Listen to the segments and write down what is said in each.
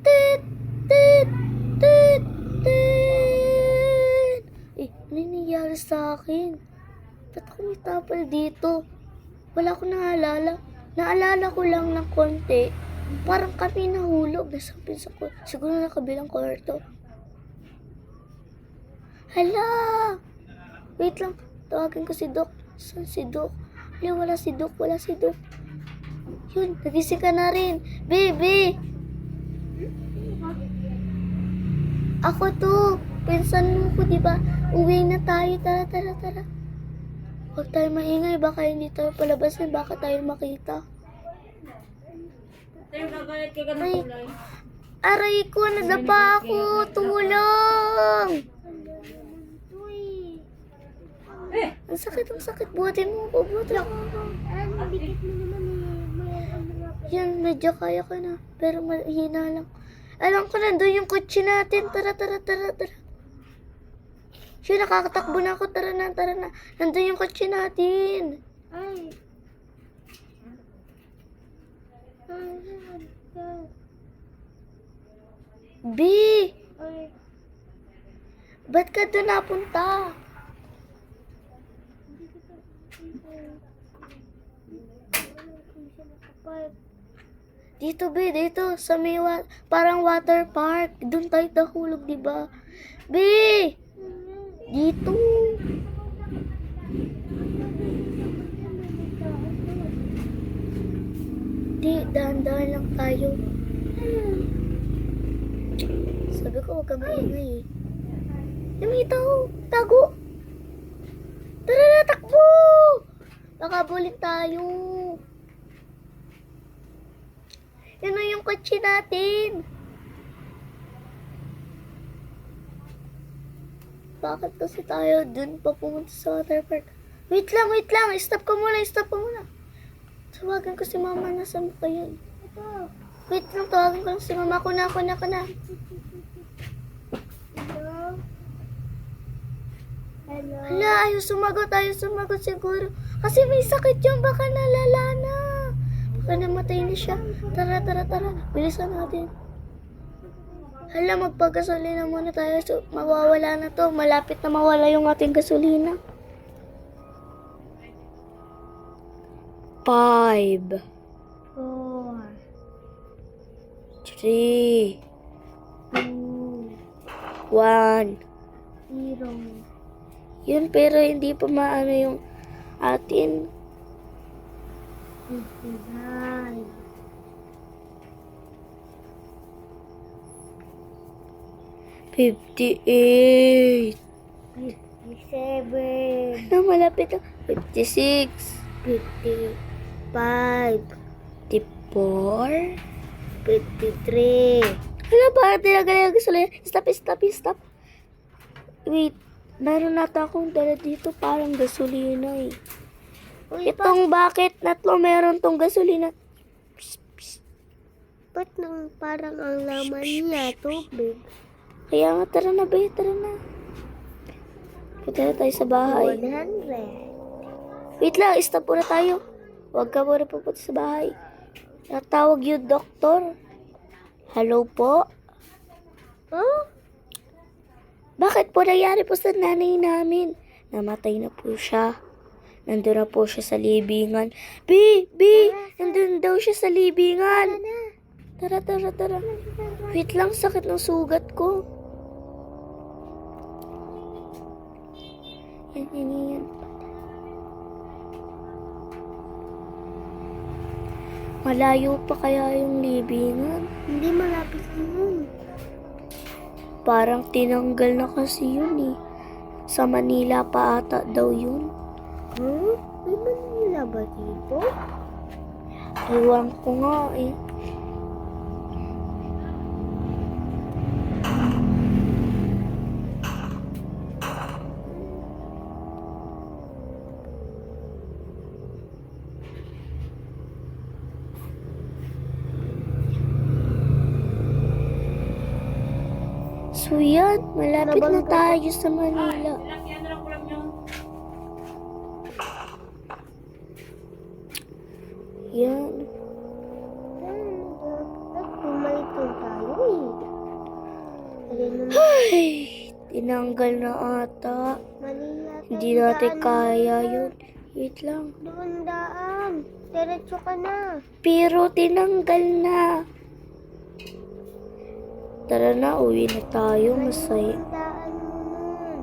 Tit, tit, tit, tit. Ano yung nangyari sa akin? Ba't ako may tapal dito? Wala ko naalala. Naalala ko lang ng konti. Parang kami nahulog. Nasapin sa ko. Siguro na kabilang kwarto. Hala! Wait lang. Tawagin ko si Doc. Saan si Doc? Wala si Doc. Wala si Doc. Yun, nagising ka na rin. Baby! Ako to. Pinsan mo ko, diba? Uwi na tayo. Tara, tara, tara. Huwag tayo maingay. Baka hindi tayo palabasin. Baka tayo makita. Ay, aray ko. Nadapa ako. Tulong! Ang sakit, ang sakit. Buhatin mo ako. Buhatin mo ako. Yan, medyo kaya ko na. Pero mahina lang. Alam ko, nandun yung kotse natin. Tara, tara, tara, tara. Siya, nakakatakbo na ako. Tara na, tara na. Nandun yung kotse natin. Ay. B! Ba't ka doon napunta? Dito, B, dito. Sa may parang water park. Doon tayo nahulog, diba? B! Dito. Di, dahan-dahan lang tayo. Sabi ko, huwag kang maingay eh. Namita ko. Tago. Tara na, takbo! Nakabulin tayo. Yun na yung kotse natin. Bakit kasi tayo dun pa pumunta sa water park? Wait lang, wait lang. Stop ko muna, stop ko muna. Tawagan ko si mama. Nasaan ba yun? Wait lang, tawagan ko lang si mama. Ako na. Hello? Hala, ayaw sumagot siguro. Kasi may sakit yun, baka nalala na. Baka namatay na siya. Tara, tara, tara. Bilisan natin. Hala, magpagasolina muna tayo. So, mawawala na to. Malapit na mawala yung ating gasolina. 5 4 3 2 1 0 Yun, pero hindi pa maano yung atin. 59 58 57 Ano, malapit na. 56 55 54 53 Hala, bakit nilagay yung gasolina? Stop. Wait, meron nata akong dala dito parang gasolina eh. Itong bakit natlo meron tong gasolina. ba't nang parang ang laman niya tubig? Kaya nga, tara na ba? Tara na. Punta na tayo sa bahay. 100 Wait lang, stop muna tayo. Huwag ka muna pupunta sa bahay. Natawag yung doktor. Hello po? oh? Bakit po nangyari po sa nanay namin? Namatay na po siya. Nandun na po siya sa libingan. B! Nandun daw siya sa libingan. Tara. Wait lang, sakit ng sugat ko. Yan. Malayo pa kaya yung libingan? Hindi malapit yun. Parang tinanggal na kasi yun eh. Sa Manila pa ata daw yun. Huh? May Manila ba dito? Iwan ko nga eh. So yan, malapit na tayo sa Manila. Yan. At bumalik tayo eh. Hindi naman. Ay, tinanggal na ata. Mali yata. Hindi yung natin daan kaya mo. yun. Wait lang. Doon daan. Diretso ka na. Pero tinanggal na. Tara na, uwi na tayo. Masaya. Yung daan mo nun.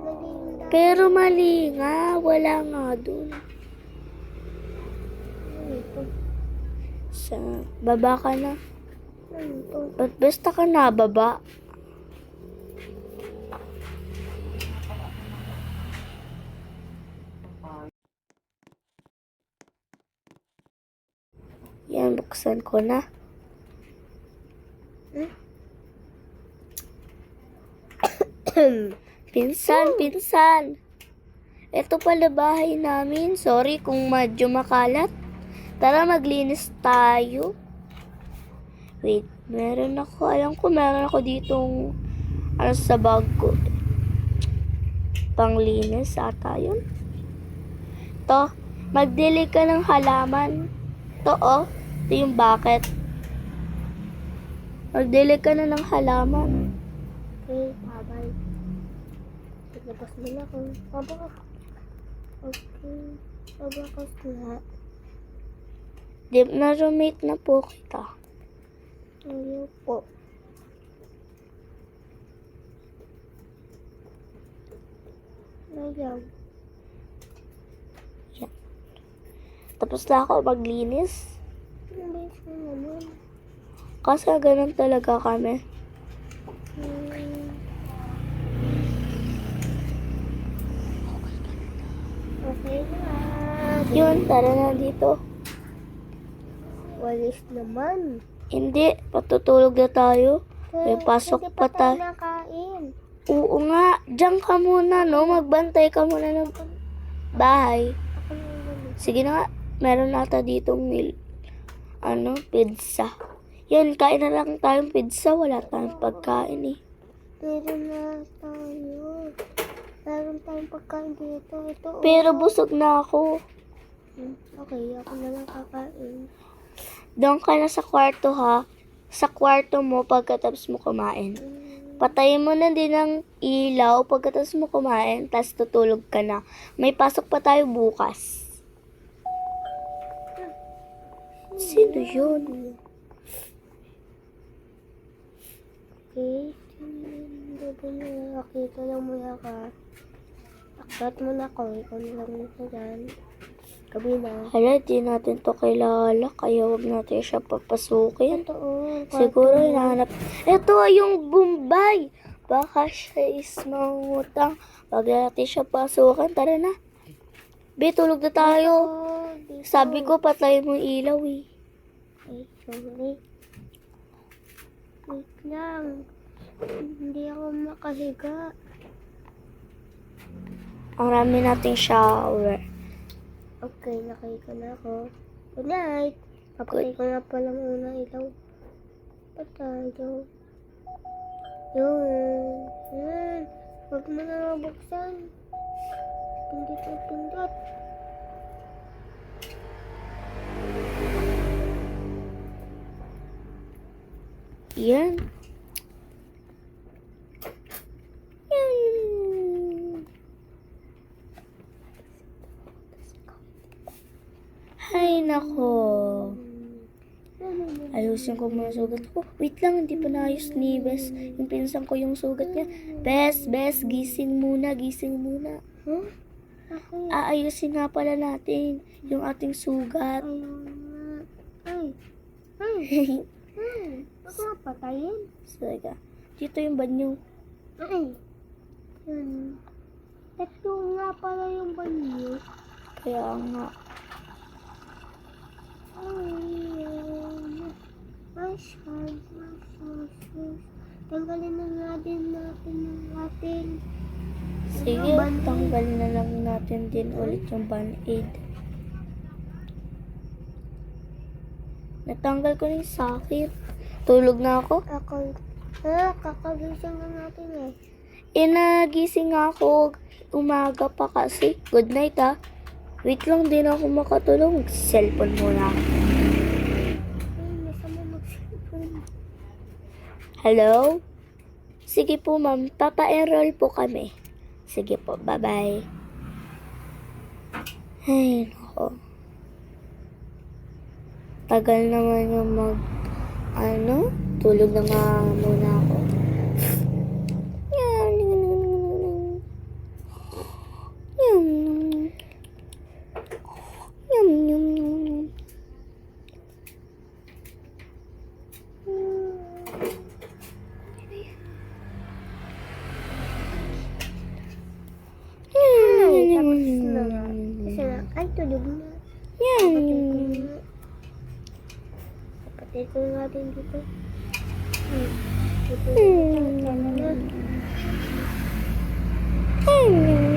Mali yung daan. Pero mali nga. Wala nga dun. Ano ito? Sa baba ka na. Ano ito? Ba't basta ka na baba? Yan, buksan ko na. Pinsan. Ito pala bahay namin. Sorry kung medyo makalat. Tara, maglinis tayo. Wait, meron ako. Alam ko meron ako ditong ano sa bag ko. Panglinis ata yun. To, magdilig ka ng halaman. To, oh. Ito yung bucket. Magdilig ka na ng halaman. Okay, babay. Labas mo na ako. Babak. Okay. Babakas na. Di na roommate na po kita. Ayaw po. Ayaw. Yan. Tapos na ako maglinis. Ang bilis mo naman. Kasi ganun talaga kami. Okay na. Yun, tara na dito. Walis naman. Hindi, patutulog na tayo. May pasok Hindi pa tayo tayo. nakain. Oo nga, diyan ka muna, no? Magbantay ka muna ng bahay. Ako na naman. Sige na nga, meron nata ditong pizza. Yan, kain na lang tayong pizza. Wala tayong pagkain eh. Pero na tayo. Meron tayong pagkain dito. Ito. oh. Pero busog na ako. Okay, ako na lang kakain. Doon ka na sa kwarto ha. Sa kwarto mo pagkatapos mo kumain. Patayin mo na din ang ilaw pagkatapos mo kumain, tapos tutulog ka na. May pasok pa tayo bukas. Sino yun? Okay. Hindi ba nakakita lang muna ka? Akbat mo na ako. Ikaw na lang nito dyan. Gabi na. Hala, di natin to kilala, kaya wag natin siya papasukin. Totoo. Siguro hinahanap. Ito yung Bombay. Baka siya is mangutang. Wag natin siya pasukan. Tara na. Be, tulog na tayo. Sabi ko, patay mo yung ilaw eh. Ay, sorry. Wait lang. Hindi ako makahiga. Ang rami nating shower. Okay, nakahiga na ako. Good night. Papatay ko na pala muna ilaw. Patay daw. Yun. Yan. Huwag mo na mabuksan. Pindot at pindot. Yan. Yan. Hay nako. Ayusin ko muna sugat ko. Wait lang, hindi pa naayos ni Bes. Yung pinsan ko yung sugat niya. Bes, gising muna. Huh? Okay. Aayusin nga pala natin yung ating sugat. Ayaw na. Ay. Ay. Ay. Huwag mo patayin. Saga. Dito yung banyo. Ay. Yan. Ito nga pala yung banyo. Kaya nga. Masyad. Tanggalin na nga din natin yung ating Sige, tanggalin na lang natin din ulit yung band-aid. Natanggal ko na yung sakit. Tulog na ako. Kakagising na natin eh. Nagising ako. Umaga pa kasi. Good night ah. Wait lang, din ako makatulog. Cellphone muna ako. Ay, masama mag-cellphone. Hello? Sige po, ma'am. Papa-enroll po kami. Sige po. Bye-bye. Ay, nako. Tagal naman yung tulog na nga muna ako. Yum, yum, yum, yum, yum, yum, yum. Ay, tapos na. Kasi na, ay, tulog na. Yum. Kapatid ko nga din dito. Dito. Yum.